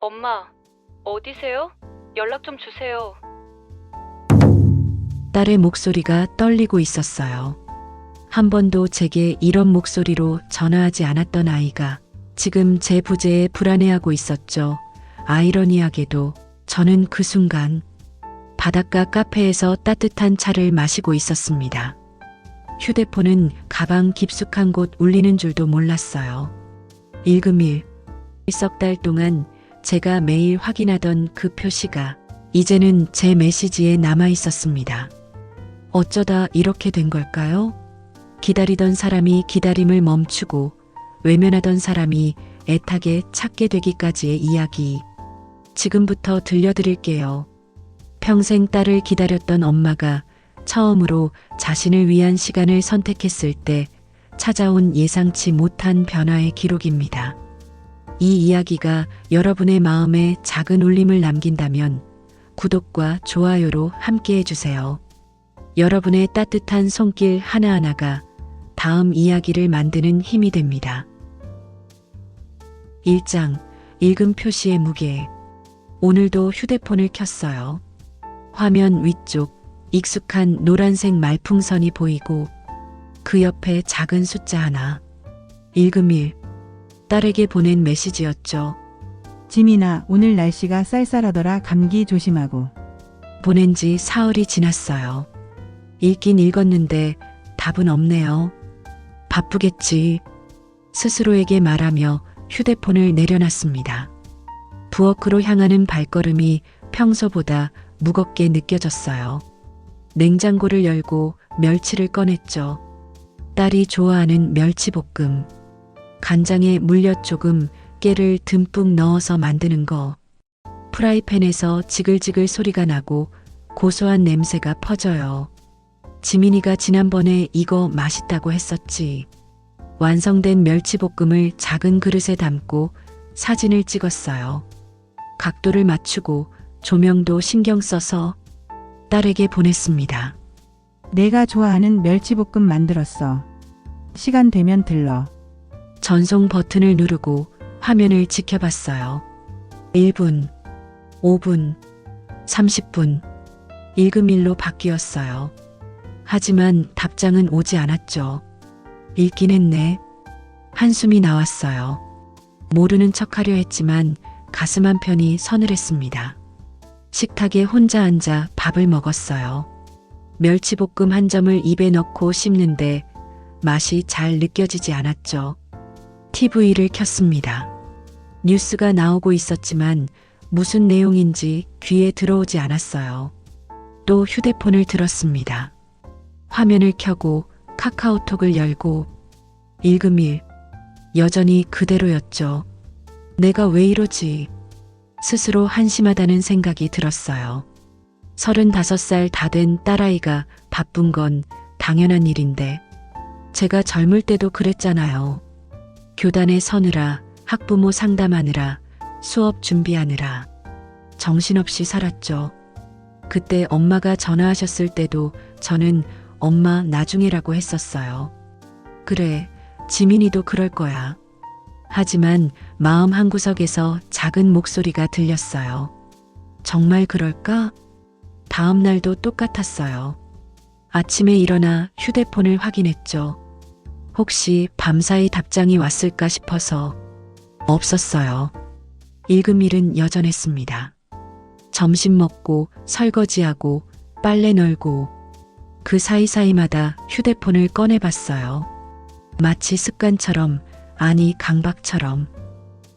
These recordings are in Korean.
엄마, 어디세요? 연락 좀 주세요. 딸의 목소리가 떨리고 있었어요. 한 번도 제게 이런 목소리로 전화하지 않았던 아이가 지금 제 부재에 불안해하고 있었죠. 아이러니하게도 저는 그 순간 바닷가 카페에서 따뜻한 차를 마시고 있었습니다. 휴대폰은 가방 깊숙한 곳 울리는 줄도 몰랐어요. 일금일, 석 달 동안 제가 매일 확인하던 그 표시가 이제는 제 메시지에 남아 있었습니다. 어쩌다 이렇게 된 걸까요? 기다리던 사람이 기다림을 멈추고 외면하던 사람이 애타게 찾게 되기까지의 이야기. 지금부터 들려드릴게요. 평생 딸을 기다렸던 엄마가 처음으로 자신을 위한 시간을 선택했을 때 찾아온 예상치 못한 변화의 기록입니다. 이 이야기가 여러분의 마음에 작은 울림을 남긴다면 구독과 좋아요로 함께 해주세요. 여러분의 따뜻한 손길 하나하나가 다음 이야기를 만드는 힘이 됩니다. 1장, 읽음 표시의 무게. 오늘도 휴대폰을 켰어요. 화면 위쪽 익숙한 노란색 말풍선이 보이고 그 옆에 작은 숫자 하나. 읽음일. 딸에게 보낸 메시지였죠. 지민아, 오늘 날씨가 쌀쌀하더라. 감기 조심하고. 보낸 지 사흘이 지났어요. 읽긴 읽었는데 답은 없네요. 바쁘겠지. 스스로에게 말하며 휴대폰을 내려놨습니다. 부엌으로 향하는 발걸음이 평소보다 무겁게 느껴졌어요. 냉장고를 열고 멸치를 꺼냈죠. 딸이 좋아하는 멸치볶음. 간장에 물엿 조금, 깨를 듬뿍 넣어서 만드는 거. 프라이팬에서 지글지글 소리가 나고 고소한 냄새가 퍼져요. 지민이가 지난번에 이거 맛있다고 했었지. 완성된 멸치볶음을 작은 그릇에 담고 사진을 찍었어요. 각도를 맞추고 조명도 신경 써서 딸에게 보냈습니다. 내가 좋아하는 멸치볶음 만들었어. 시간 되면 들러. 전송 버튼을 누르고 화면을 지켜봤어요. 1분, 5분, 30분. 읽음일로 바뀌었어요. 하지만 답장은 오지 않았죠. 읽긴 했네. 한숨이 나왔어요. 모르는 척하려 했지만 가슴 한편이 서늘했습니다. 식탁에 혼자 앉아 밥을 먹었어요. 멸치볶음 한 점을 입에 넣고 씹는데 맛이 잘 느껴지지 않았죠. TV를 켰습니다. 뉴스가 나오고 있었지만 무슨 내용인지 귀에 들어오지 않았어요. 또 휴대폰을 들었습니다. 화면을 켜고 카카오톡을 열고 읽음일. 여전히 그대로였죠. 내가 왜 이러지? 스스로 한심하다는 생각이 들었어요. 35살 다 된 딸아이가 바쁜 건 당연한 일인데 제가 젊을 때도 그랬잖아요. 교단에 서느라, 학부모 상담하느라, 수업 준비하느라 정신없이 살았죠. 그때 엄마가 전화하셨을 때도 저는 엄마 나중에라고 했었어요. 그래, 지민이도 그럴 거야. 하지만 마음 한구석에서 작은 목소리가 들렸어요. 정말 그럴까? 다음 날도 똑같았어요. 아침에 일어나 휴대폰을 확인했죠. 혹시 밤사이 답장이 왔을까 싶어서 없었어요. 읽음일은 여전했습니다. 점심 먹고 설거지하고 빨래 널고 그 사이사이마다 휴대폰을 꺼내봤어요. 마치 습관처럼, 아니 강박처럼.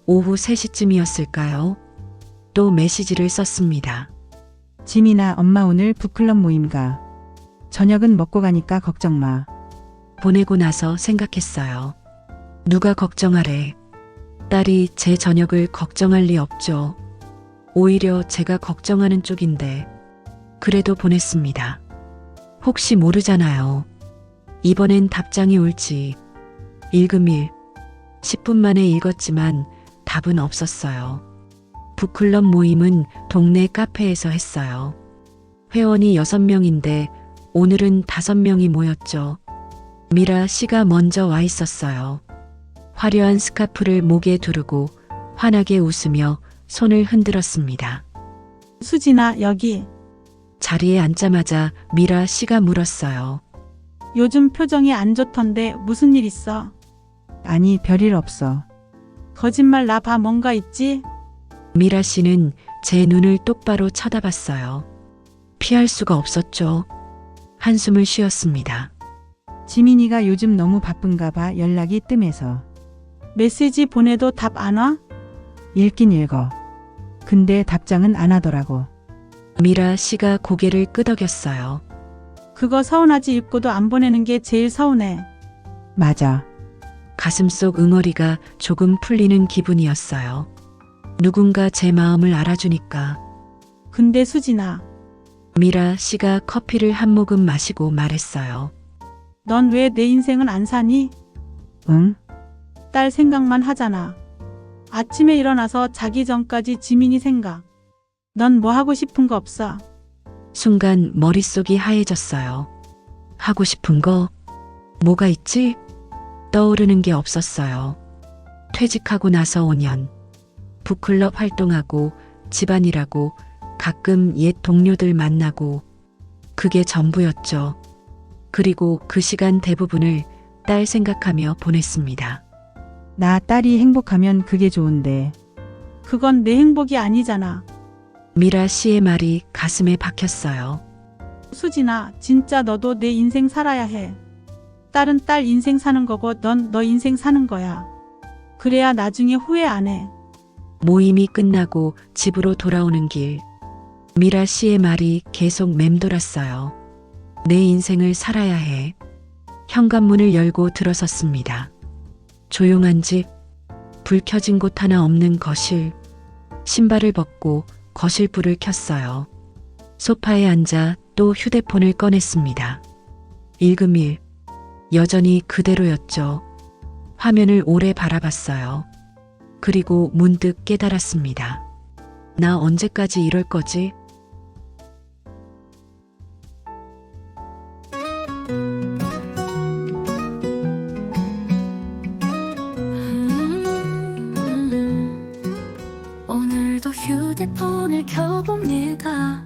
오후 3시쯤이었을까요? 또 메시지를 썼습니다. 지민아, 엄마 오늘 북클럽 모임 가. 저녁은 먹고 가니까 걱정 마. 보내고 나서 생각했어요. 누가 걱정하래. 딸이 제 저녁을 걱정할 리 없죠. 오히려 제가 걱정하는 쪽인데. 그래도 보냈습니다. 혹시 모르잖아요. 이번엔 답장이 올지. 읽음일. 10분 만에 읽었지만 답은 없었어요. 북클럽 모임은 동네 카페에서 했어요. 회원이 6명인데 오늘은 5명이 모였죠. 미라 씨가 먼저 와 있었어요. 화려한 스카프를 목에 두르고 환하게 웃으며 손을 흔들었습니다. 수진아, 여기. 자리에 앉자마자 미라 씨가 물었어요. 요즘 표정이 안 좋던데 무슨 일 있어? 아니, 별일 없어. 거짓말 나 봐, 뭔가 있지? 미라 씨는 제 눈을 똑바로 쳐다봤어요. 피할 수가 없었죠. 한숨을 쉬었습니다. 지민이가 요즘 너무 바쁜가 봐, 연락이 뜸해서. 메시지 보내도 답 안 와? 읽긴 읽어. 근데 답장은 안 하더라고. 미라 씨가 고개를 끄덕였어요. 그거 서운하지, 읽고도 안 보내는 게 제일 서운해. 맞아. 가슴속 응어리가 조금 풀리는 기분이었어요. 누군가 제 마음을 알아주니까. 근데 수진아, 미라 씨가 커피를 한 모금 마시고 말했어요. 넌 왜 내 인생은 안 사니? 응? 딸 생각만 하잖아. 아침에 일어나서 자기 전까지 지민이 생각. 넌 뭐 하고 싶은 거 없어? 순간 머릿속이 하얘졌어요. 하고 싶은 거? 뭐가 있지? 떠오르는 게 없었어요. 퇴직하고 나서 5년. 북클럽 활동하고 집안일하고 가끔 옛 동료들 만나고 그게 전부였죠. 그리고 그 시간 대부분을 딸 생각하며 보냈습니다. 나 딸이 행복하면 그게 좋은데. 그건 내 행복이 아니잖아. 미라 씨의 말이 가슴에 박혔어요. 수진아, 진짜 너도 내 인생 살아야 해. 딸은 딸 인생 사는 거고 넌 너 인생 사는 거야. 그래야 나중에 후회 안 해. 모임이 끝나고 집으로 돌아오는 길. 미라 씨의 말이 계속 맴돌았어요. 내 인생을 살아야 해. 현관문을 열고 들어섰습니다. 조용한 집, 불 켜진 곳 하나 없는 거실. 신발을 벗고 거실 불을 켰어요. 소파에 앉아 또 휴대폰을 꺼냈습니다. 읽음 일. 여전히 그대로였죠. 화면을 오래 바라봤어요. 그리고 문득 깨달았습니다. 나 언제까지 이럴 거지? 오늘도 휴대폰을 켜봅니다.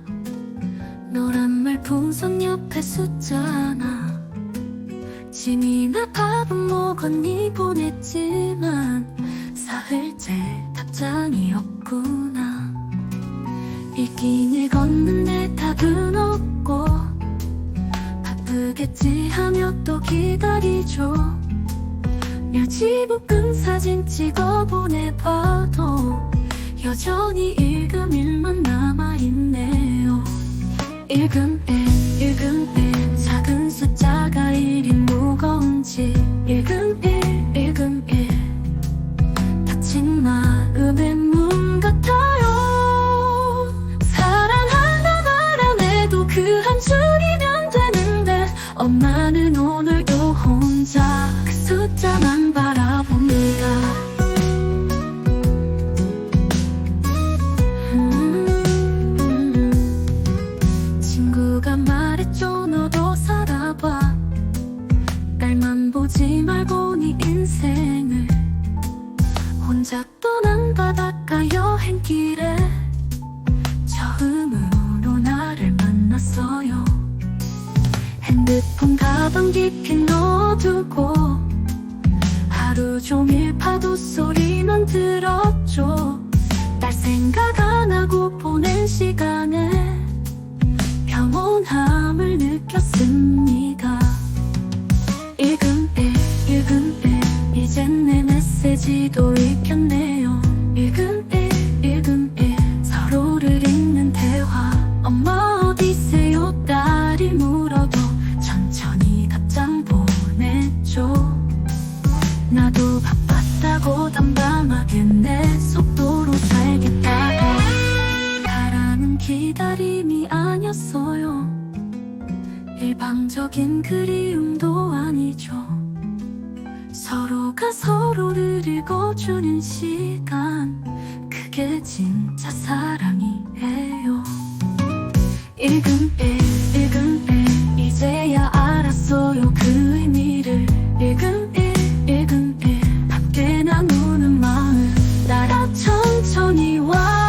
노란 말풍선 옆에 숫자 하나. 지민아 밥은 먹었니 보냈지만 사흘째 답장이 없구나. 읽긴 읽었는데 답은 없고 바쁘겠지 하며 또 기다리죠. 멸치볶음 사진 찍어 보내봐도 여전히 읽음 일만 남아있네요. 읽음 일 작은 숫자가 일이 무거운지 읽음 일 닫힌 마음의 문 같아요. 사랑한다 말 안 해도 그 한 줄이면 되는데 엄마는 오늘도 혼자 그 숫자만 바라봅니다. 친구가 말했죠. 너도 살아봐. 딸만 보지 말고 네 인생을. 혼자 떠난 바닷가 여행길에 처음으로 나를 만났어요. 핸드폰 가방 깊이 넣어두고 하루 종일 파도 소리만 들었죠. 딸 생각 안 하고 보낸 시간에 평온함을 느꼈습니다. 읽음 일 이젠 내 메시지도 읽혔네요. 읽음 일 서로를 읽는 대화. 엄마 어디세요 딸이 물어도 천천히 답장 보냈죠. 나도 바빴다고 담담하게 내 속도로 살겠다고. 사랑은 기다림이 아니었어요. 일방적인 그리움도 아니죠. 서로가 서로를 읽어주는 시간, 그게 진짜 사랑이에요. 읽음 일 이제야 알았어요 그 의미를. 읽음 일 밖에 나누는 마음 따라 천천히 와.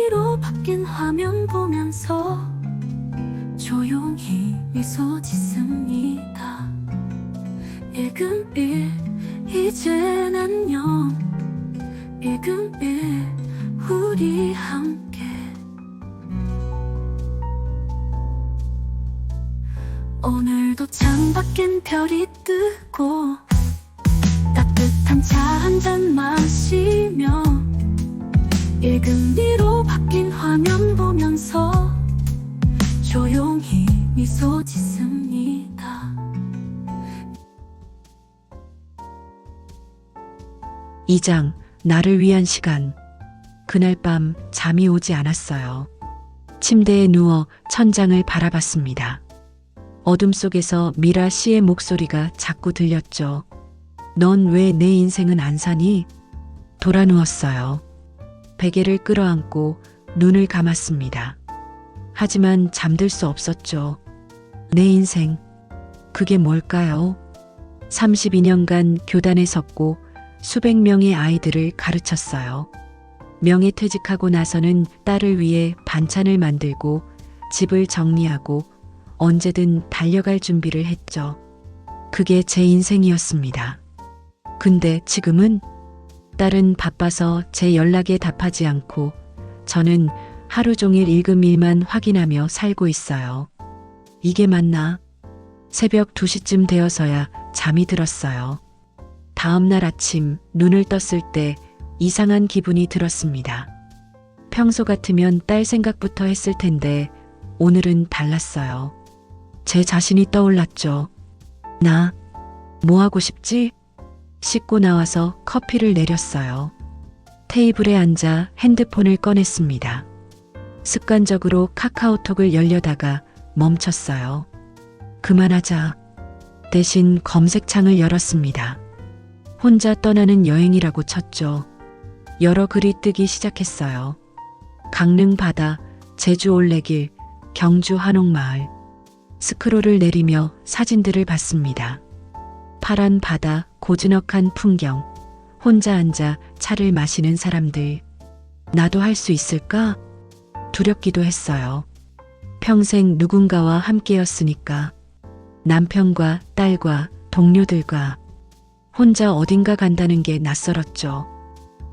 위로 바뀐 화면 보면서 조용히 미소 짓습니다. 1금1 이젠 안녕. 1금1 우리 함께. 오늘도 창밖엔 별이 뜨고 따뜻한 차 한 잔 마시며 1금2로 바뀐 화면 보면서 조용히 미소 짓습니다. 2장 나를 위한 시간. 그날 밤 잠이 오지 않았어요. 침대에 누워 천장을 바라봤습니다. 어둠 속에서 미라 씨의 목소리가 자꾸 들렸죠. 넌 왜 내 인생은 안 사니? 돌아 누웠어요. 베개를 끌어안고 눈을 감았습니다. 하지만 잠들 수 없었죠. 내 인생, 그게 뭘까요? 32년간 교단에 섰고 수백 명의 아이들을 가르쳤어요. 명예퇴직하고 나서는 딸을 위해 반찬을 만들고 집을 정리하고 언제든 달려갈 준비를 했죠. 그게 제 인생이었습니다. 근데 지금은 딸은 바빠서 제 연락에 답하지 않고 저는 하루 종일 읽은 일만 확인하며 살고 있어요. 이게 맞나? 새벽 2시쯤 되어서야 잠이 들었어요. 다음 날 아침 눈을 떴을 때 이상한 기분이 들었습니다. 평소 같으면 딸 생각부터 했을 텐데 오늘은 달랐어요. 제 자신이 떠올랐죠. 나 뭐 하고 싶지? 씻고 나와서 커피를 내렸어요. 테이블에 앉아 핸드폰을 꺼냈습니다. 습관적으로 카카오톡을 열려다가 멈췄어요. 그만하자. 대신 검색창을 열었습니다. 혼자 떠나는 여행이라고 쳤죠. 여러 글이 뜨기 시작했어요. 강릉 바다, 제주 올레길, 경주 한옥마을. 스크롤을 내리며 사진들을 봤습니다. 파란 바다, 고즈넉한 풍경, 혼자 앉아 차를 마시는 사람들. 나도 할 수 있을까? 두렵기도 했어요. 평생 누군가와 함께였으니까. 남편과 딸과 동료들과. 혼자 어딘가 간다는 게 낯설었죠.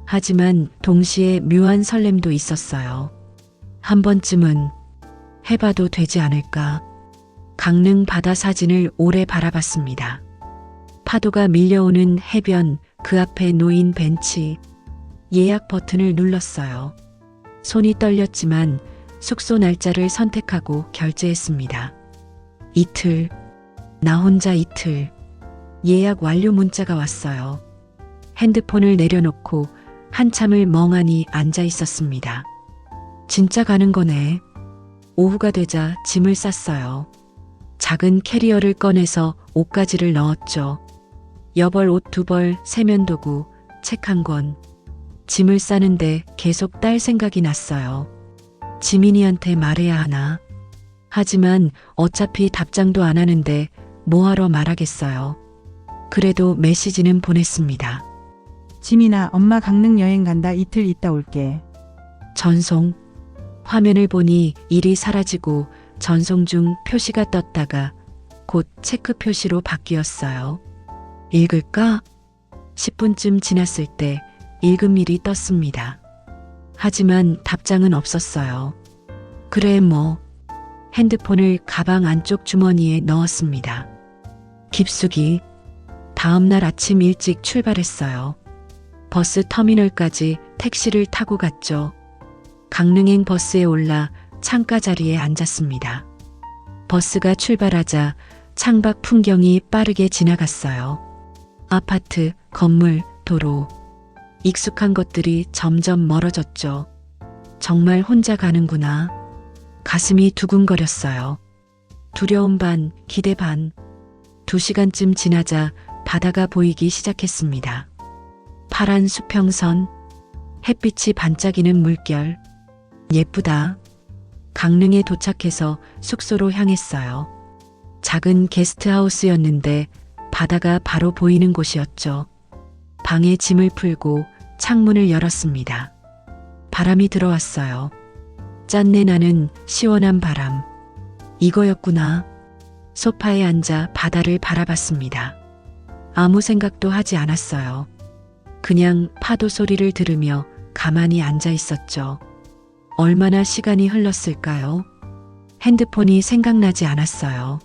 하지만 동시에 묘한 설렘도 있었어요. 한 번쯤은 해봐도 되지 않을까. 강릉 바다 사진을 오래 바라봤습니다. 파도가 밀려오는 해변, 그 앞에 놓인 벤치. 예약 버튼을 눌렀어요. 손이 떨렸지만 숙소 날짜를 선택하고 결제했습니다. 이틀, 나 혼자 이틀. 예약 완료 문자가 왔어요. 핸드폰을 내려놓고 한참을 멍하니 앉아 있었습니다. 진짜 가는 거네. 오후가 되자 짐을 쌌어요. 작은 캐리어를 꺼내서 옷가지를 넣었죠. 여벌 옷 2벌, 세면도구, 책 한 권. 짐을 싸는데 계속 딸 생각이 났어요. 지민이한테 말해야 하나? 하지만 어차피 답장도 안 하는데 뭐하러 말하겠어요. 그래도 메시지는 보냈습니다. 지민아, 엄마 강릉 여행 간다. 이틀 있다 올게. 전송. 화면을 보니 일이 사라지고 전송 중 표시가 떴다가 곧 체크 표시로 바뀌었어요. 읽을까? 10분쯤 지났을 때 읽은 일이 떴습니다. 하지만 답장은 없었어요. 그래 뭐. 핸드폰을 가방 안쪽 주머니에 넣었습니다. 깊숙이. 다음 날 아침 일찍 출발했어요. 버스 터미널까지 택시를 타고 갔죠. 강릉행 버스에 올라 창가 자리에 앉았습니다. 버스가 출발하자 창밖 풍경이 빠르게 지나갔어요. 아파트, 건물, 도로. 익숙한 것들이 점점 멀어졌죠. 정말 혼자 가는구나. 가슴이 두근거렸어요. 두려움 반, 기대 반. 2시간쯤 지나자 바다가 보이기 시작했습니다. 파란 수평선, 햇빛이 반짝이는 물결. 예쁘다. 강릉에 도착해서 숙소로 향했어요. 작은 게스트하우스였는데 바다가 바로 보이는 곳이었죠. 방에 짐을 풀고 창문을 열었습니다. 바람이 들어왔어요. 짠내 나는 시원한 바람. 이거였구나. 소파에 앉아 바다를 바라봤습니다. 아무 생각도 하지 않았어요. 그냥 파도 소리를 들으며 가만히 앉아 있었죠. 얼마나 시간이 흘렀을까요? 핸드폰이 생각나지 않았어요.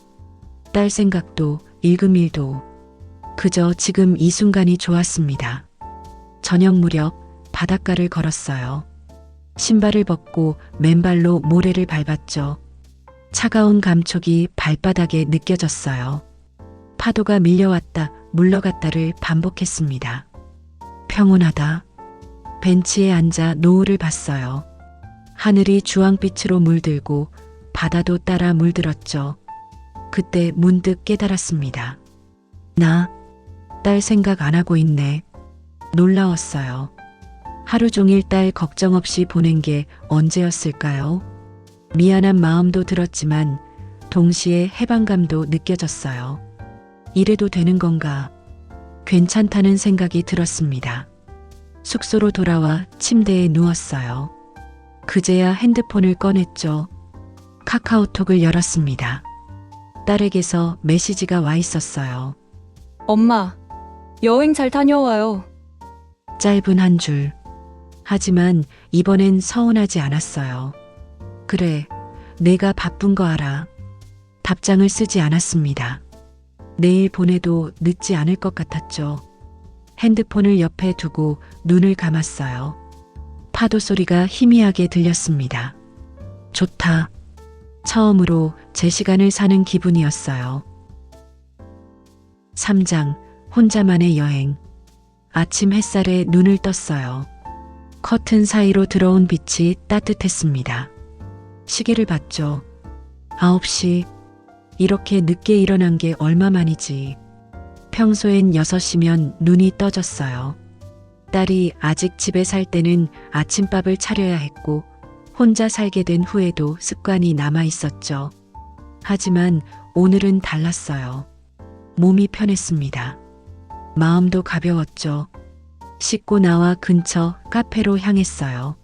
딸 생각도 일금일도. 그저 지금 이 순간이 좋았습니다. 저녁 무렵 바닷가를 걸었어요. 신발을 벗고 맨발로 모래를 밟았죠. 차가운 감촉이 발바닥에 느껴졌어요. 파도가 밀려왔다 물러갔다를 반복했습니다. 평온하다. 벤치에 앉아 노을을 봤어요. 하늘이 주황빛으로 물들고 바다도 따라 물들었죠. 그때 문득 깨달았습니다. 나, 딸 생각 안 하고 있네. 놀라웠어요. 하루 종일 딸 걱정 없이 보낸 게 언제였을까요? 미안한 마음도 들었지만 동시에 해방감도 느껴졌어요. 이래도 되는 건가? 괜찮다는 생각이 들었습니다. 숙소로 돌아와 침대에 누웠어요. 그제야 핸드폰을 꺼냈죠. 카카오톡을 열었습니다. 딸에게서 메시지가 와 있었어요. 엄마, 여행 잘 다녀와요. 짧은 한 줄. 하지만 이번엔 서운하지 않았어요. 그래, 내가 바쁜 거 알아. 답장을 쓰지 않았습니다. 내일 보내도 늦지 않을 것 같았죠. 핸드폰을 옆에 두고 눈을 감았어요. 파도 소리가 희미하게 들렸습니다. 좋다. 처음으로 제 시간을 사는 기분이었어요. 3장 혼자만의 여행. 아침 햇살에 눈을 떴어요. 커튼 사이로 들어온 빛이 따뜻했습니다. 시계를 봤죠. 9시. 이렇게 늦게 일어난 게 얼마만이지. 평소엔 6시면 눈이 떠졌어요. 딸이 아직 집에 살 때는 아침밥을 차려야 했고 혼자 살게 된 후에도 습관이 남아 있었죠. 하지만 오늘은 달랐어요. 몸이 편했습니다. 마음도 가벼웠죠. 씻고 나와 근처 카페로 향했어요.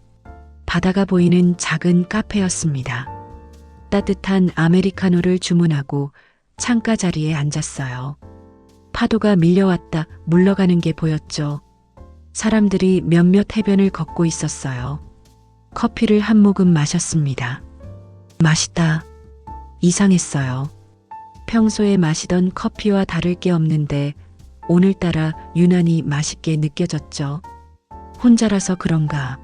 바다가 보이는 작은 카페였습니다. 따뜻한 아메리카노를 주문하고 창가 자리에 앉았어요. 파도가 밀려왔다 물러가는 게 보였죠. 사람들이 몇몇 해변을 걷고 있었어요. 커피를 한 모금 마셨습니다. 맛있다. 이상했어요. 평소에 마시던 커피와 다를 게 없는데 오늘따라 유난히 맛있게 느껴졌죠. 혼자라서 그런가.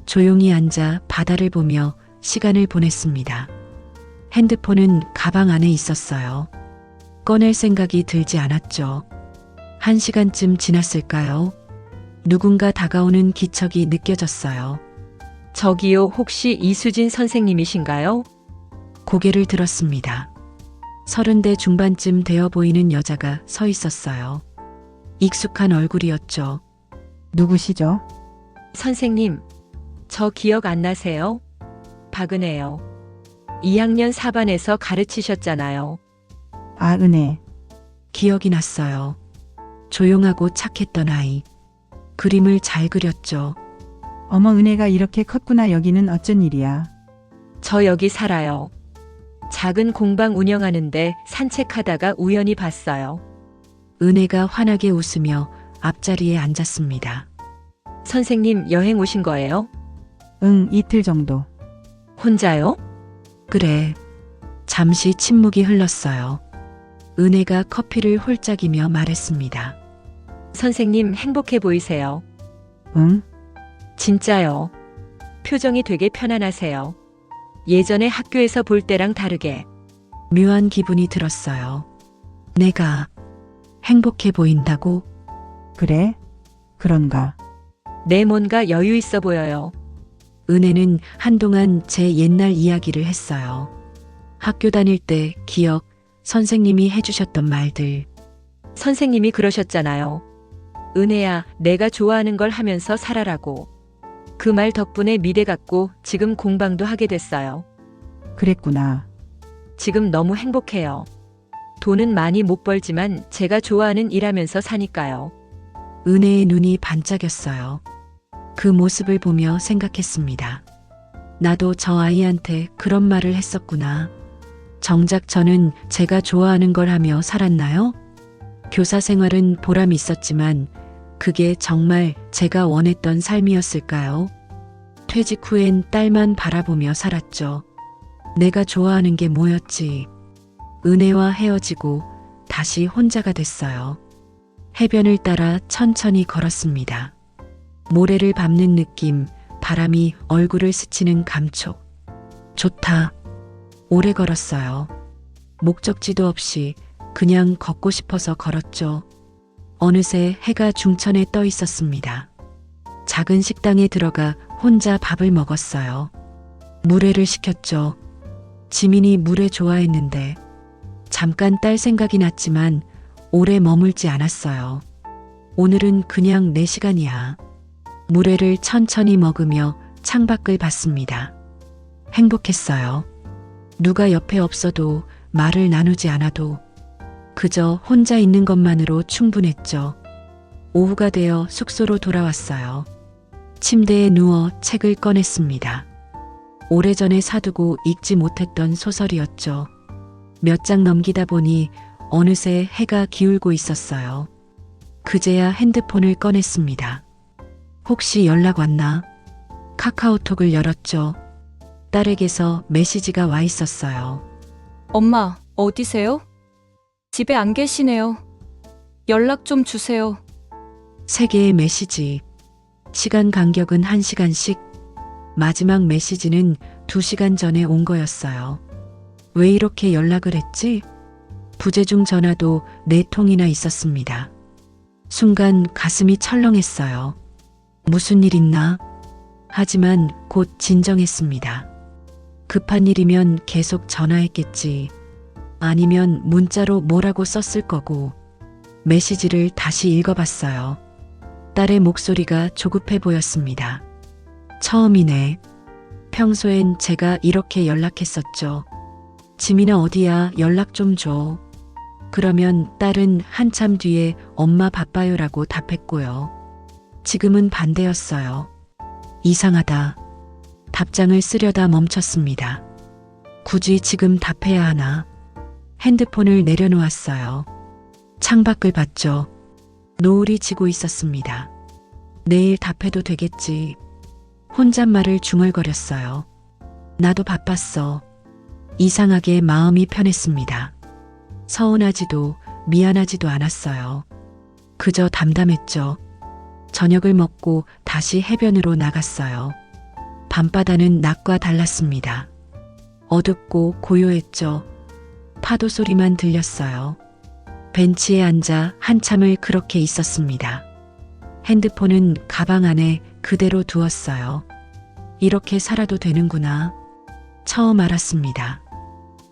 조용히 앉아 바다를 보며 시간을 보냈습니다. 핸드폰은 가방 안에 있었어요. 꺼낼 생각이 들지 않았죠. 1시간쯤 지났을까요? 누군가 다가오는 기척이 느껴졌어요. 저기요, 혹시 이수진 선생님이신가요? 고개를 들었습니다. 30대 중반쯤 되어 보이는 여자가 서 있었어요. 익숙한 얼굴이었죠. 누구시죠? 선생님, 저 기억 안 나세요? 박은혜요. 2학년 4반에서 가르치셨잖아요. 아, 은혜. 기억이 났어요. 조용하고 착했던 아이. 그림을 잘 그렸죠. 어머, 은혜가 이렇게 컸구나. 여기는 어쩐 일이야. 저 여기 살아요. 작은 공방 운영하는데 산책하다가 우연히 봤어요. 은혜가 환하게 웃으며 앞자리에 앉았습니다. 선생님, 여행 오신 거예요? 응, 이틀 정도. 혼자요? 그래. 잠시 침묵이 흘렀어요. 은혜가 커피를 홀짝이며 말했습니다. 선생님, 행복해 보이세요. 응? 진짜요. 표정이 되게 편안하세요. 예전에 학교에서 볼 때랑 다르게. 묘한 기분이 들었어요. 내가 행복해 보인다고? 그래? 그런가? 내 뭔가 여유 있어 보여요. 은혜는 한동안 제 옛날 이야기를 했어요. 학교 다닐 때 기억, 선생님이 해주셨던 말들. 선생님이 그러셨잖아요. 은혜야, 내가 좋아하는 걸 하면서 살아라고. 그 말 덕분에 미래 같고 지금 공방도 하게 됐어요. 그랬구나. 지금 너무 행복해요. 돈은 많이 못 벌지만 제가 좋아하는 일하면서 사니까요. 은혜의 눈이 반짝였어요. 그 모습을 보며 생각했습니다. 나도 저 아이한테 그런 말을 했었구나. 정작 저는 제가 좋아하는 걸 하며 살았나요? 교사 생활은 보람이 있었지만 그게 정말 제가 원했던 삶이었을까요? 퇴직 후엔 딸만 바라보며 살았죠. 내가 좋아하는 게 뭐였지? 은혜와 헤어지고 다시 혼자가 됐어요. 해변을 따라 천천히 걸었습니다. 모래를 밟는 느낌, 바람이 얼굴을 스치는 감촉. 좋다. 오래 걸었어요. 목적지도 없이 그냥 걷고 싶어서 걸었죠. 어느새 해가 중천에 떠 있었습니다. 작은 식당에 들어가 혼자 밥을 먹었어요. 물회를 시켰죠. 지민이 물회 좋아했는데 잠깐 딸 생각이 났지만 오래 머물지 않았어요. 오늘은 그냥 내 시간이야. 물회를 천천히 먹으며 창밖을 봤습니다. 행복했어요. 누가 옆에 없어도 말을 나누지 않아도 그저 혼자 있는 것만으로 충분했죠. 오후가 되어 숙소로 돌아왔어요. 침대에 누워 책을 꺼냈습니다. 오래전에 사두고 읽지 못했던 소설이었죠. 몇 장 넘기다 보니 어느새 해가 기울고 있었어요. 그제야 핸드폰을 꺼냈습니다. 혹시 연락 왔나? 카카오톡을 열었죠. 딸에게서 메시지가 와 있었어요. 엄마, 어디세요? 집에 안 계시네요. 연락 좀 주세요. 3개의 메시지. 시간 간격은 1시간씩. 마지막 메시지는 2시간 전에 온 거였어요. 왜 이렇게 연락을 했지? 부재중 전화도 4통이나 있었습니다. 순간 가슴이 철렁했어요. 무슨 일 있나? 하지만 곧 진정했습니다. 급한 일이면 계속 전화했겠지. 아니면 문자로 뭐라고 썼을 거고. 메시지를 다시 읽어봤어요. 딸의 목소리가 조급해 보였습니다. 처음이네. 평소엔 제가 이렇게 연락했었죠. 지민아 어디야? 연락 좀 줘. 그러면 딸은 한참 뒤에 엄마 바빠요라고 답했고요. 지금은 반대였어요. 이상하다. 답장을 쓰려다 멈췄습니다. 굳이 지금 답해야 하나? 핸드폰을 내려놓았어요. 창밖을 봤죠. 노을이 지고 있었습니다. 내일 답해도 되겠지. 혼잣말을 중얼거렸어요. 나도 바빴어. 이상하게 마음이 편했습니다. 서운하지도 미안하지도 않았어요. 그저 담담했죠. 저녁을 먹고 다시 해변으로 나갔어요. 밤바다는 낮과 달랐습니다. 어둡고 고요했죠. 파도 소리만 들렸어요. 벤치에 앉아 한참을 그렇게 있었습니다. 핸드폰은 가방 안에 그대로 두었어요. 이렇게 살아도 되는구나. 처음 알았습니다.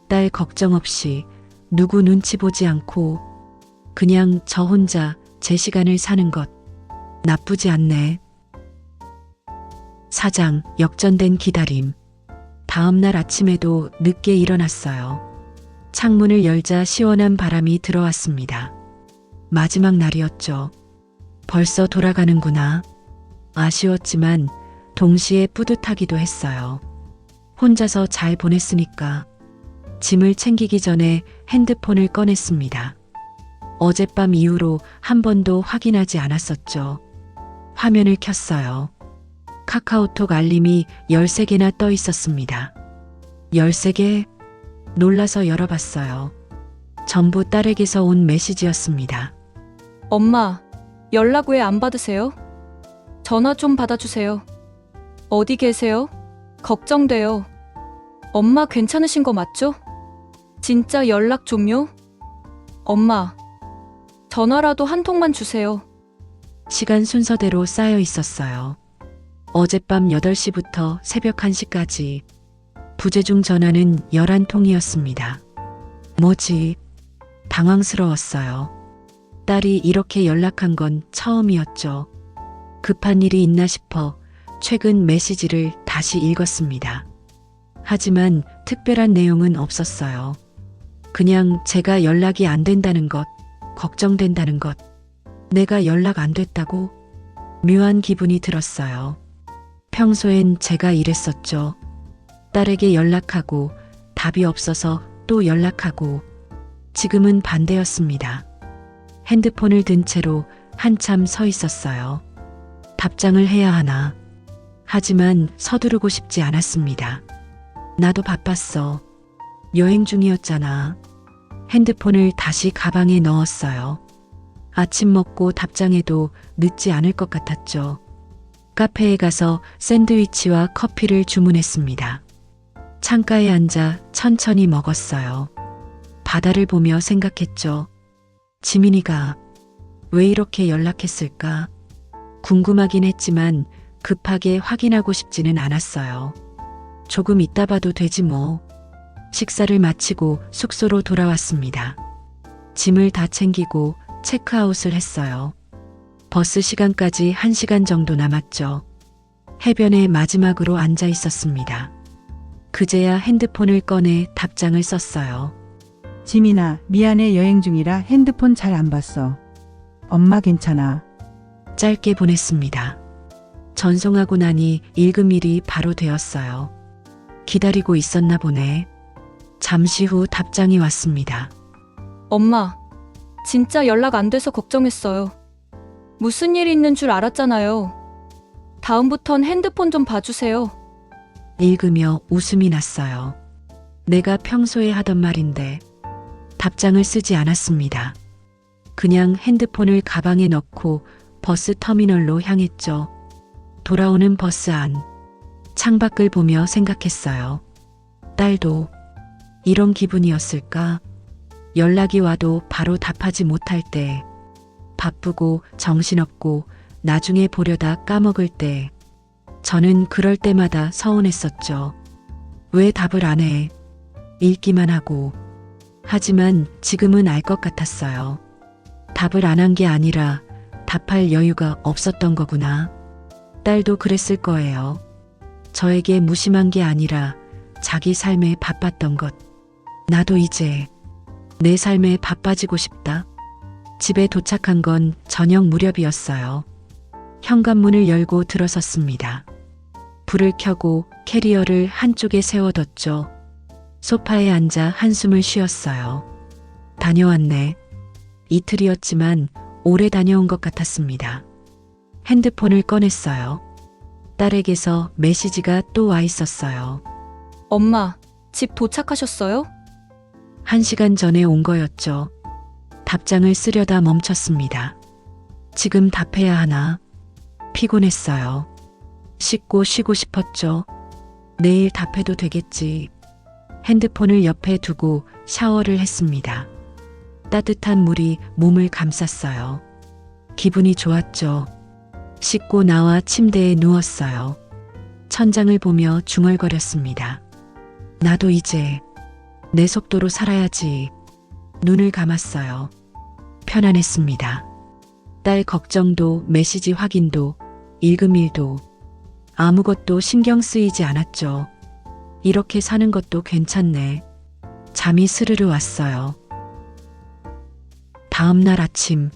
딸 걱정 없이 누구 눈치 보지 않고 그냥 저 혼자 제 시간을 사는 것 나쁘지 않네. 4장 역전된 기다림. 다음 날 아침에도 늦게 일어났어요. 창문을 열자 시원한 바람이 들어왔습니다. 마지막 날이었죠. 벌써 돌아가는구나. 아쉬웠지만 동시에 뿌듯하기도 했어요. 혼자서 잘 보냈으니까. 짐을 챙기기 전에 핸드폰을 꺼냈습니다. 어젯밤 이후로 한 번도 확인하지 않았었죠. 화면을 켰어요. 카카오톡 알림이 13개나 떠 있었습니다. 13개? 놀라서 열어봤어요. 전부 딸에게서 온 메시지였습니다. 엄마, 연락 왜 안 받으세요? 전화 좀 받아주세요. 어디 계세요? 걱정돼요. 엄마 괜찮으신 거 맞죠? 진짜 연락 좀요? 엄마, 전화라도 한 통만 주세요. 시간 순서대로 쌓여 있었어요. 어젯밤 8시부터 새벽 1시까지 부재중 전화는 11통이었습니다. 뭐지? 당황스러웠어요. 딸이 이렇게 연락한 건 처음이었죠. 급한 일이 있나 싶어 최근 메시지를 다시 읽었습니다. 하지만 특별한 내용은 없었어요. 그냥 제가 연락이 안 된다는 것, 걱정된다는 것, 내가 연락 안 됐다고? 묘한 기분이 들었어요. 평소엔 제가 이랬었죠. 딸에게 연락하고 답이 없어서 또 연락하고 지금은 반대였습니다. 핸드폰을 든 채로 한참 서 있었어요. 답장을 해야 하나. 하지만 서두르고 싶지 않았습니다. 나도 바빴어. 여행 중이었잖아. 핸드폰을 다시 가방에 넣었어요. 아침 먹고 답장해도 늦지 않을 것 같았죠. 카페에 가서 샌드위치와 커피를 주문했습니다. 창가에 앉아 천천히 먹었어요. 바다를 보며 생각했죠. 지민이가 왜 이렇게 연락했을까? 궁금하긴 했지만 급하게 확인하고 싶지는 않았어요. 조금 이따 봐도 되지 뭐. 식사를 마치고 숙소로 돌아왔습니다. 짐을 다 챙기고 체크아웃을 했어요. 버스 시간까지 1시간 정도 남았죠. 해변에 마지막으로 앉아 있었습니다. 그제야 핸드폰을 꺼내 답장을 썼어요. 지민아, 미안해. 여행 중이라 핸드폰 잘 안 봤어. 엄마 괜찮아. 짧게 보냈습니다. 전송하고 나니 읽음 일이 바로 되었어요. 기다리고 있었나 보네. 잠시 후 답장이 왔습니다. 엄마, 진짜 연락 안 돼서 걱정했어요. 무슨 일 있는 줄 알았잖아요. 다음부턴 핸드폰 좀 봐주세요. 읽으며 웃음이 났어요. 내가 평소에 하던 말인데 답장을 쓰지 않았습니다. 그냥 핸드폰을 가방에 넣고 버스 터미널로 향했죠. 돌아오는 버스 안, 창밖을 보며 생각했어요. 딸도 이런 기분이었을까? 연락이 와도 바로 답하지 못할 때, 바쁘고 정신없고 나중에 보려다 까먹을 때, 저는 그럴 때마다 서운했었죠. 왜 답을 안 해? 읽기만 하고. 하지만 지금은 알 것 같았어요. 답을 안 한 게 아니라 답할 여유가 없었던 거구나. 딸도 그랬을 거예요. 저에게 무심한 게 아니라 자기 삶에 바빴던 것. 나도 이제 내 삶에 바빠지고 싶다. 집에 도착한 건 저녁 무렵이었어요. 현관문을 열고 들어섰습니다. 불을 켜고 캐리어를 한쪽에 세워뒀죠. 소파에 앉아 한숨을 쉬었어요. 다녀왔네. 이틀이었지만 오래 다녀온 것 같았습니다. 핸드폰을 꺼냈어요. 딸에게서 메시지가 또 와 있었어요. 엄마, 집 도착하셨어요? 1시간 전에 온 거였죠. 답장을 쓰려다 멈췄습니다. 지금 답해야 하나? 피곤했어요. 씻고 쉬고 싶었죠. 내일 답해도 되겠지. 핸드폰을 옆에 두고 샤워를 했습니다. 따뜻한 물이 몸을 감쌌어요. 기분이 좋았죠. 씻고 나와 침대에 누웠어요. 천장을 보며 중얼거렸습니다. 나도 이제 내 속도로 살아야지. 눈을 감았어요. 편안했습니다. 딸 걱정도 메시지 확인도 읽음 일도 아무것도 신경 쓰이지 않았죠. 이렇게 사는 것도 괜찮네. 잠이 스르르 왔어요. 다음 날 아침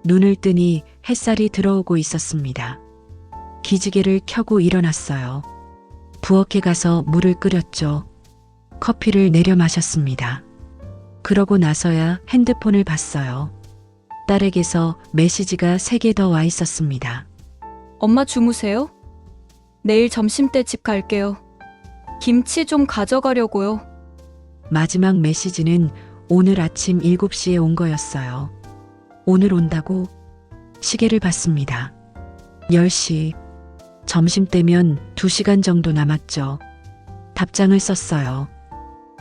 눈을 뜨니 햇살이 들어오고 있었습니다. 기지개를 켜고 일어났어요. 부엌에 가서 물을 끓였죠. 커피를 내려 마셨습니다. 그러고 나서야 핸드폰을 봤어요. 딸에게서 메시지가 3개 더 와 있었습니다. 엄마 주무세요? 내일 점심때 집 갈게요. 김치 좀 가져가려고요. 마지막 메시지는 오늘 아침 7시에 온 거였어요. 오늘 온다고? 시계를 봤습니다. 10시. 점심때면 2시간 정도 남았죠. 답장을 썼어요.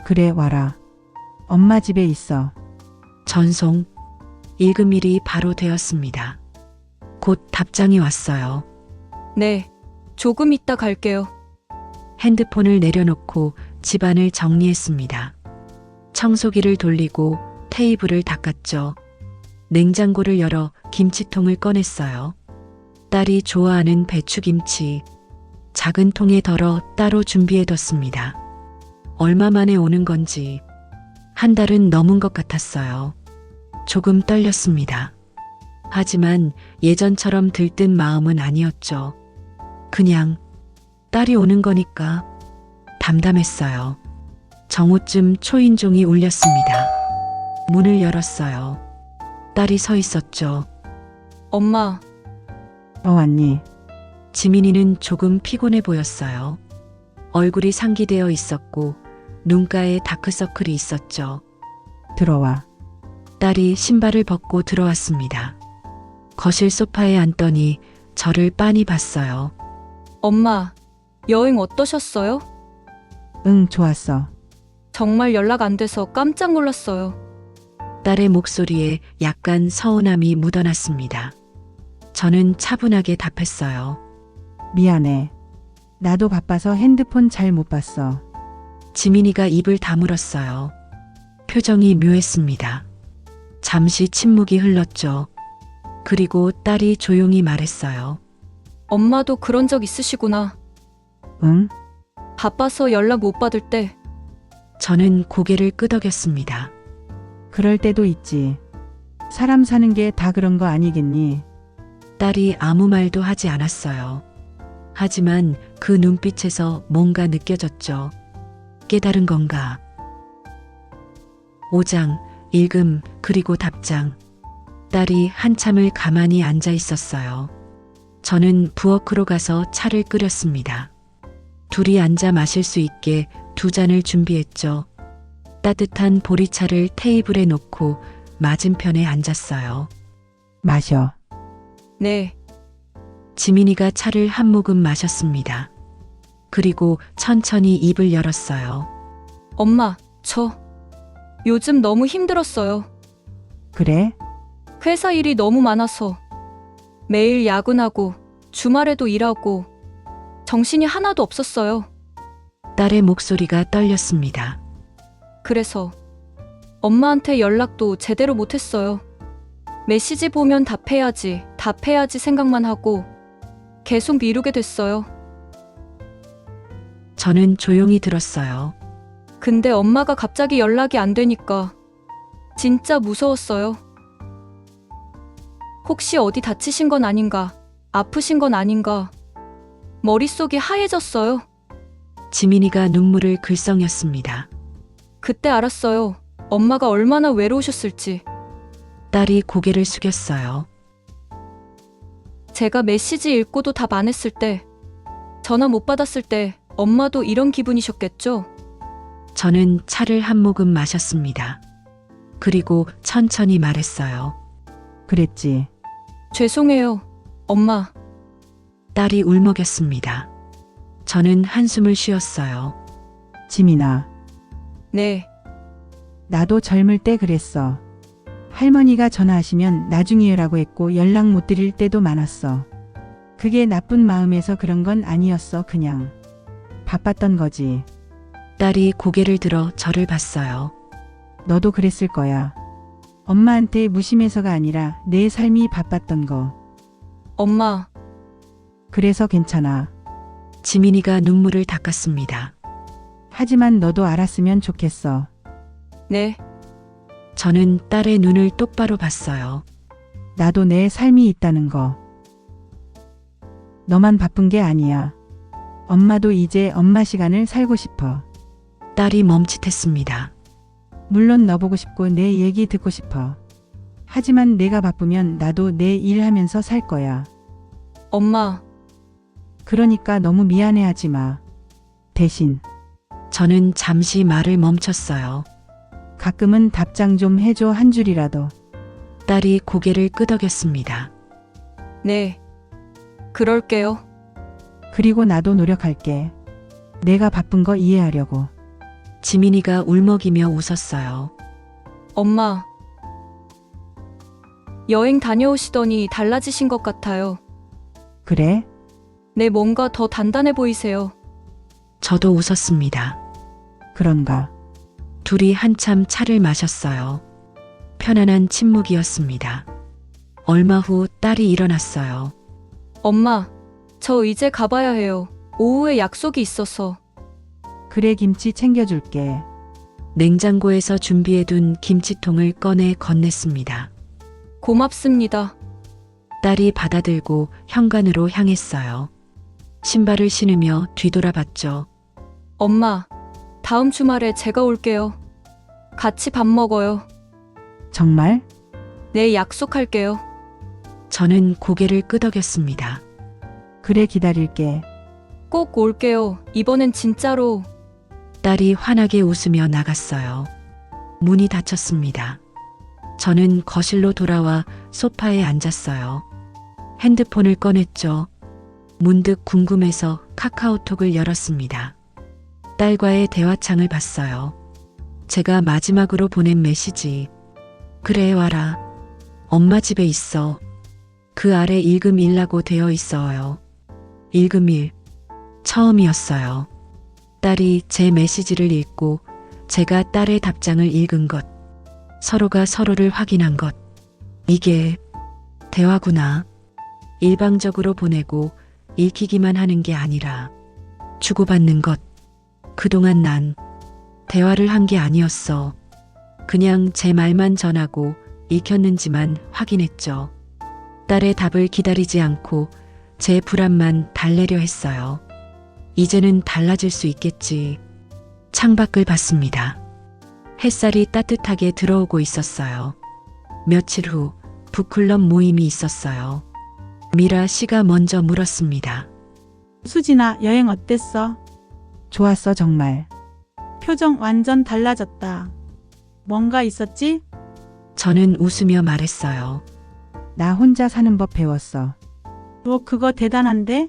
그래, 와라. 엄마 집에 있어. 전송. 읽음 일이 바로 되었습니다. 곧 답장이 왔어요. 네, 조금 이따 갈게요. 핸드폰을 내려놓고 집안을 정리했습니다. 청소기를 돌리고 테이블을 닦았죠. 냉장고를 열어 김치통을 꺼냈어요. 딸이 좋아하는 배추김치, 작은 통에 덜어 따로 준비해뒀습니다. 얼마 만에 오는 건지 한 달은 넘은 것 같았어요. 조금 떨렸습니다. 하지만 예전처럼 들뜬 마음은 아니었죠. 그냥 딸이 오는 거니까 담담했어요. 정오쯤 초인종이 울렸습니다. 문을 열었어요. 딸이 서 있었죠. 엄마, 왔니? 지민이는 조금 피곤해 보였어요. 얼굴이 상기되어 있었고 눈가에 다크서클이 있었죠. 들어와. 딸이 신발을 벗고 들어왔습니다. 거실 소파에 앉더니 저를 빤히 봤어요. 엄마, 여행 어떠셨어요? 응, 좋았어. 정말 연락 안 돼서 깜짝 놀랐어요. 딸의 목소리에 약간 서운함이 묻어났습니다. 저는 차분하게 답했어요. 미안해. 나도 바빠서 핸드폰 잘 못 봤어. 지민이가 입을 다물었어요. 표정이 묘했습니다. 잠시 침묵이 흘렀죠. 그리고 딸이 조용히 말했어요. 엄마도 그런 적 있으시구나. 응? 바빠서 연락 못 받을 때. 저는 고개를 끄덕였습니다. 그럴 때도 있지. 사람 사는 게 다 그런 거 아니겠니? 딸이 아무 말도 하지 않았어요. 하지만 그 눈빛에서 뭔가 느껴졌죠. 깨달은 건가? 5장, 읽음, 그리고 답장. 딸이 한참을 가만히 앉아 있었어요. 저는 부엌으로 가서 차를 끓였습니다. 둘이 앉아 마실 수 있게 2잔을 준비했죠. 따뜻한 보리차를 테이블에 놓고 맞은편에 앉았어요. 마셔. 네, 지민이가 차를 한 모금 마셨습니다. 그리고 천천히 입을 열었어요. 엄마, 저 요즘 너무 힘들었어요. 그래? 회사 일이 너무 많아서 매일 야근하고 주말에도 일하고 정신이 하나도 없었어요. 딸의 목소리가 떨렸습니다. 그래서 엄마한테 연락도 제대로 못했어요. 메시지 보면 답해야지 생각만 하고 계속 미루게 됐어요. 저는 조용히 들었어요. 근데 엄마가 갑자기 연락이 안 되니까 진짜 무서웠어요. 혹시 어디 다치신 건 아닌가? 아프신 건 아닌가? 머릿속이 하얘졌어요. 지민이가 눈물을 글썽였습니다. 그때 알았어요. 엄마가 얼마나 외로우셨을지. 딸이 고개를 숙였어요. 제가 메시지 읽고도 답 안 했을 때, 전화 못 받았을 때 엄마도 이런 기분이셨겠죠? 저는 차를 한 모금 마셨습니다. 그리고 천천히 말했어요. 그랬지. 죄송해요, 엄마. 딸이 울먹였습니다. 저는 한숨을 쉬었어요. 지민아, 네, 나도 젊을 때 그랬어. 할머니가 전화하시면 나중이에라고 했고 연락 못 드릴 때도 많았어. 그게 나쁜 마음에서 그런 건 아니었어. 그냥 바빴던 거지. 딸이 고개를 들어 저를 봤어요. 너도 그랬을 거야. 엄마한테 무심해서가 아니라 내 삶이 바빴던 거. 엄마, 그래서 괜찮아. 지민이가 눈물을 닦았습니다. 하지만 너도 알았으면 좋겠어. 네, 저는 딸의 눈을 똑바로 봤어요. 나도 내 삶이 있다는 거. 너만 바쁜 게 아니야. 엄마도 이제 엄마 시간을 살고 싶어. 딸이 멈칫했습니다. 물론 너 보고 싶고 내 얘기 듣고 싶어. 하지만 내가 바쁘면 나도 내 일 하면서 살 거야. 엄마, 그러니까 너무 미안해하지 마. 대신 저는 잠시 말을 멈췄어요. 가끔은 답장 좀 해줘. 한 줄이라도. 딸이 고개를 끄덕였습니다. 네, 그럴게요. 그리고 나도 노력할게. 내가 바쁜 거 이해하려고. 지민이가 울먹이며 웃었어요. 엄마, 여행 다녀오시더니 달라지신 것 같아요. 그래? 네, 뭔가 더 단단해 보이세요. 저도 웃었습니다. 그런가? 둘이 한참 차를 마셨어요. 편안한 침묵이었습니다. 얼마 후 딸이 일어났어요. 엄마, 저 이제 가봐야 해요. 오후에 약속이 있어서. 그래, 김치 챙겨줄게. 냉장고에서 준비해둔 김치통을 꺼내 건넸습니다. 고맙습니다. 딸이 받아들고 현관으로 향했어요. 신발을 신으며 뒤돌아봤죠. 엄마, 다음 주말에 제가 올게요. 같이 밥 먹어요. 정말? 네, 약속할게요. 저는 고개를 끄덕였습니다. 그래, 기다릴게. 꼭 올게요. 이번엔 진짜로. 딸이 환하게 웃으며 나갔어요. 문이 닫혔습니다. 저는 거실로 돌아와 소파에 앉았어요. 핸드폰을 꺼냈죠. 문득 궁금해서 카카오톡을 열었습니다. 딸과의 대화창을 봤어요. 제가 마지막으로 보낸 메시지. 그래, 와라. 엄마 집에 있어. 그 아래 일금일라고 되어 있어요. 일금일. 처음이었어요. 딸이 제 메시지를 읽고 제가 딸의 답장을 읽은 것. 서로가 서로를 확인한 것. 이게 대화구나. 일방적으로 보내고 읽히기만 하는 게 아니라 주고받는 것. 그동안 난 대화를 한 게 아니었어. 그냥 제 말만 전하고 읽혔는지만 확인했죠. 딸의 답을 기다리지 않고 제 불안만 달래려 했어요. 이제는 달라질 수 있겠지. 창밖을 봤습니다. 햇살이 따뜻하게 들어오고 있었어요. 며칠 후 북클럽 모임이 있었어요. 미라 씨가 먼저 물었습니다. 수진아, 여행 어땠어? 좋았어, 정말. 표정 완전 달라졌다. 뭔가 있었지? 저는 웃으며 말했어요. 나 혼자 사는 법 배웠어. 너 그거 대단한데?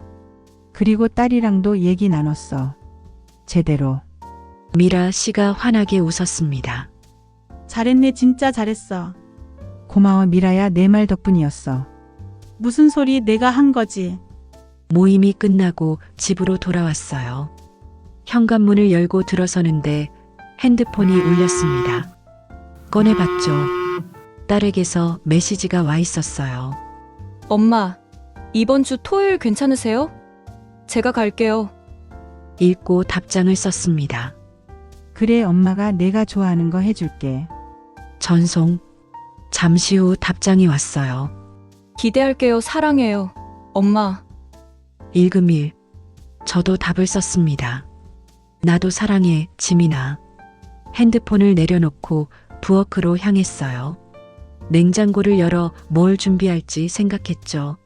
그리고 딸이랑도 얘기 나눴어. 제대로. 미라 씨가 환하게 웃었습니다. 잘했네, 진짜 잘했어. 고마워, 미라야. 내 말 덕분이었어. 무슨 소리, 내가 한 거지. 모임이 끝나고 집으로 돌아왔어요. 현관문을 열고 들어서는데 핸드폰이 울렸습니다. 꺼내봤죠. 딸에게서 메시지가 와 있었어요. 엄마, 이번 주 토요일 괜찮으세요? 제가 갈게요. 읽고 답장을 썼습니다. 그래, 엄마가 내가 좋아하는 거 해줄게. 전송. 잠시 후 답장이 왔어요. 기대할게요. 사랑해요. 엄마. 일금일. 저도 답을 썼습니다. 나도 사랑해, 지민아. 핸드폰을 내려놓고 부엌으로 향했어요. 냉장고를 열어 뭘 준비할지 생각했죠.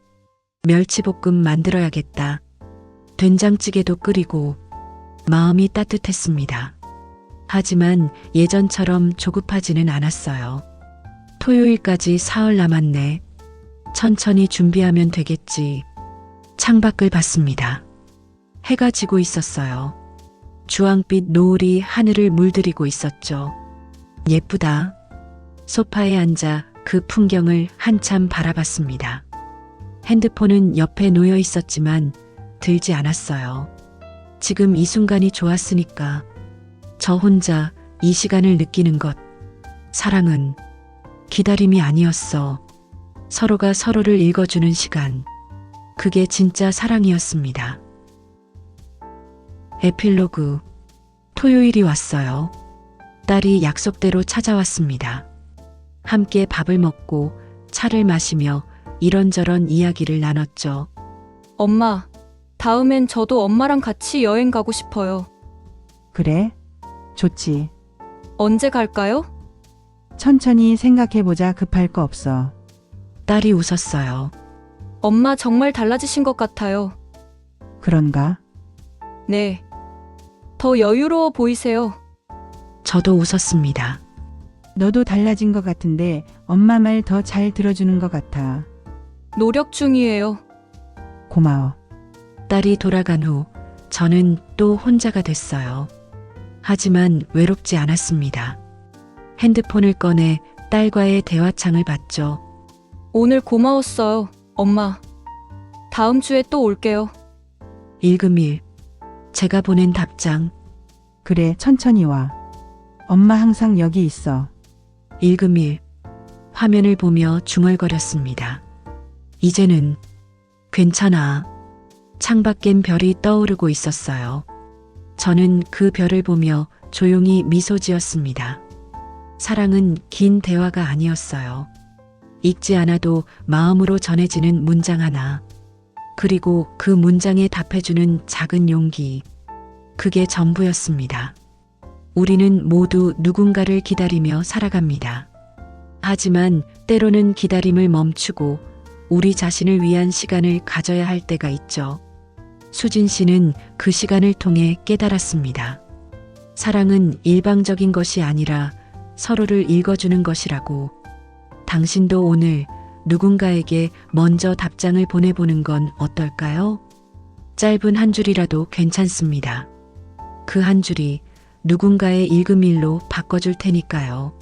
멸치볶음 만들어야겠다. 된장찌개도 끓이고 마음이 따뜻했습니다. 하지만 예전처럼 조급하지는 않았어요. 토요일까지 사흘 남았네. 천천히 준비하면 되겠지. 창밖을 봤습니다. 해가 지고 있었어요. 주황빛 노을이 하늘을 물들이고 있었죠. 예쁘다. 소파에 앉아 그 풍경을 한참 바라봤습니다. 핸드폰은 옆에 놓여 있었지만 들지 않았어요. 지금 이 순간이 좋았으니까. 저 혼자 이 시간을 느끼는 것. 사랑은 기다림이 아니었어. 서로가 서로를 읽어주는 시간. 그게 진짜 사랑이었습니다. 에필로그. 토요일이 왔어요. 딸이 약속대로 찾아왔습니다. 함께 밥을 먹고 차를 마시며 이런저런 이야기를 나눴죠. 엄마, 다음엔 저도 엄마랑 같이 여행 가고 싶어요. 그래? 좋지. 언제 갈까요? 천천히 생각해보자. 급할 거 없어. 딸이 웃었어요. 엄마 정말 달라지신 것 같아요. 그런가? 네. 더 여유로워 보이세요. 저도 웃었습니다. 너도 달라진 것 같은데 엄마 말 더 잘 들어주는 것 같아. 노력 중이에요. 고마워. 딸이 돌아간 후 저는 또 혼자가 됐어요. 하지만 외롭지 않았습니다. 핸드폰을 꺼내 딸과의 대화창을 봤죠. 오늘 고마웠어요, 엄마. 다음 주에 또 올게요. 일금일. 제가 보낸 답장. 그래, 천천히 와. 엄마 항상 여기 있어. 일금일. 화면을 보며 중얼거렸습니다. 이제는 괜찮아. 창밖엔 별이 떠오르고 있었어요. 저는 그 별을 보며 조용히 미소 지었습니다. 사랑은 긴 대화가 아니었어요. 읽지 않아도 마음으로 전해지는 문장 하나. 그리고 그 문장에 답해주는 작은 용기. 그게 전부였습니다. 우리는 모두 누군가를 기다리며 살아갑니다. 하지만 때로는 기다림을 멈추고 우리 자신을 위한 시간을 가져야 할 때가 있죠. 수진 씨는 그 시간을 통해 깨달았습니다. 사랑은 일방적인 것이 아니라 서로를 읽어주는 것이라고. 당신도 오늘 누군가에게 먼저 답장을 보내보는 건 어떨까요? 짧은 한 줄이라도 괜찮습니다. 그 한 줄이 누군가의 읽음일로 바꿔줄 테니까요.